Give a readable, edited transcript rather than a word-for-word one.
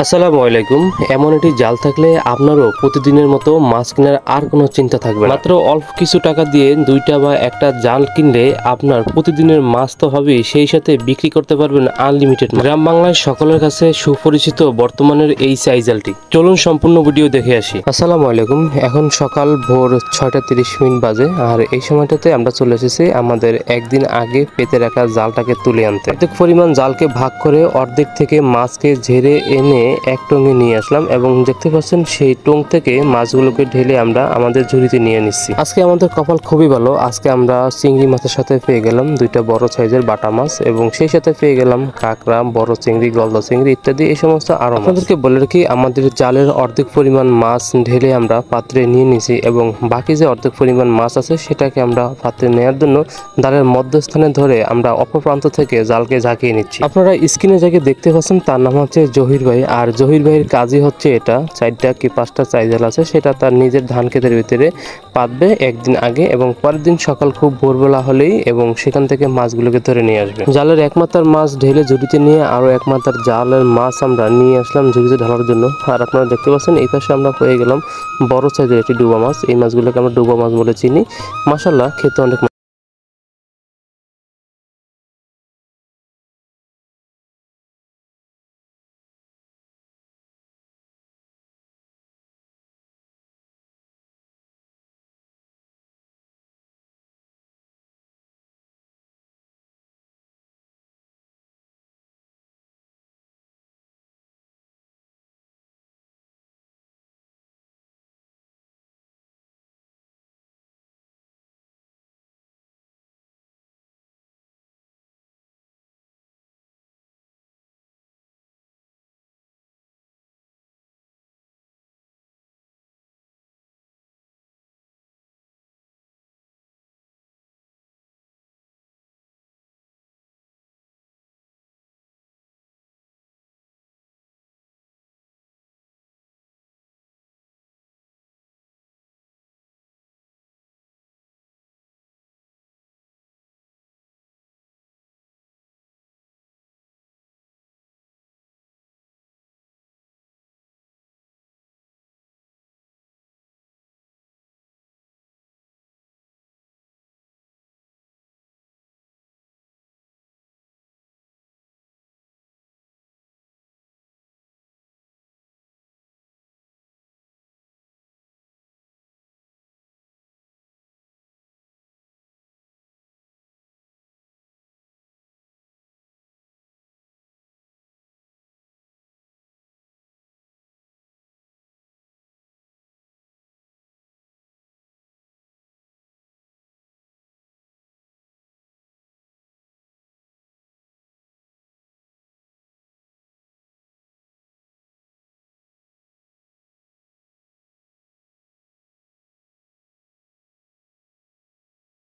আসসালামু আলাইকুম। এমন একটি জাল থাকলে আপনারও প্রতিদিনের মতো মাছ কেনার আর কোনো চিন্তা থাকবে না। মাত্র অল্প কিছু টাকা দিয়ে দুইটা বা একটা জাল কিনলে আপনার প্রতিদিনের মাছ তো হবেই, সেই সাথে বিক্রি করতে পারবেন আনলিমিটেড। গ্রাম বাংলায় সকলের কাছে সুপরিচিত বর্তমানের এই সাইজ জালটি। চলুন সম্পূর্ণ ভিডিও দেখে আসি। আসসালামু আলাইকুম। এখন সকাল ভোর 6:30 বাজে, আর এই সময়টাতে আমরা চলে এসেছি আমাদের একদিন আগে পেতে রাখা জালটাকে তুলে আনতে। অর্ধেক পরিমাণ জালকে ভাগ করে অর্ধেক থেকে মাছকে ঝেড়ে এনে এক টঙে নিয়ে আসলাম এবং দেখতে পাচ্ছেন সেই টং থেকে মাছগুলোকে ঢেলে আমরা আমাদের ঝুড়িতে নিয়ে নিচ্ছি। আজকে আমাদের কপাল খুবই ভালো। আজকে আমরা চিংড়ি মাছের সাথে পেয়ে গেলাম দুইটা বড় সাইজের বাটা মাছ এবং সেই সাথে পেয়ে গেলাম কাঁকড়া, বড় চিংড়ি, গলদা চিংড়ি ইত্যাদি এই সমস্ত আরো। আপনাদেরকে বলে রাখি, আমাদের জালের অর্ধেক পরিমাণ মাছ ঢেলে আমরা পাত্রে নিয়ে নিয়েছি এবং বাকি যে অর্ধেক পরিমাণ মাছ আছে সেটাকে আমরা পাত্রে নেওয়ার জন্য জালের মধ্যস্থানে ধরে আমরা অপর প্রান্ত থেকে জালকে ঝাঁকিয়ে নিচ্ছি। আপনারা স্ক্রিনে যাকে দেখতে পাচ্ছেন তার নাম হচ্ছে জহির ভাই। আর জহির ভাইয়ের কাজই হচ্ছে এটা 4টা কি 5টা চাইজাল আছে, সেটা তার নিজের ধান ক্ষেতের ভিতরে পাতবে একদিন আগে এবং পরের দিন সকাল খুব ভোরবেলা হলেই এবং সেখান থেকে মাছগুলোকে ধরে নিয়ে আসবে। জালের একমাত্রার মাছ ঢেলে ঝুড়িতে নিয়ে আরো একমাত্রার জালের মাছ আমরা নিয়ে আসলাম ঝুড়িতে ঢালার জন্য। আর আপনারা দেখতে পাচ্ছেন এই পাশে আমরা পেয়ে গেলাম বড় সাইজের একটি ডুবা মাছ। এই মাছগুলোকে আমরা ডুবা মাছ বলে চিনি। মাশাআল্লাহ, খেতে অনেক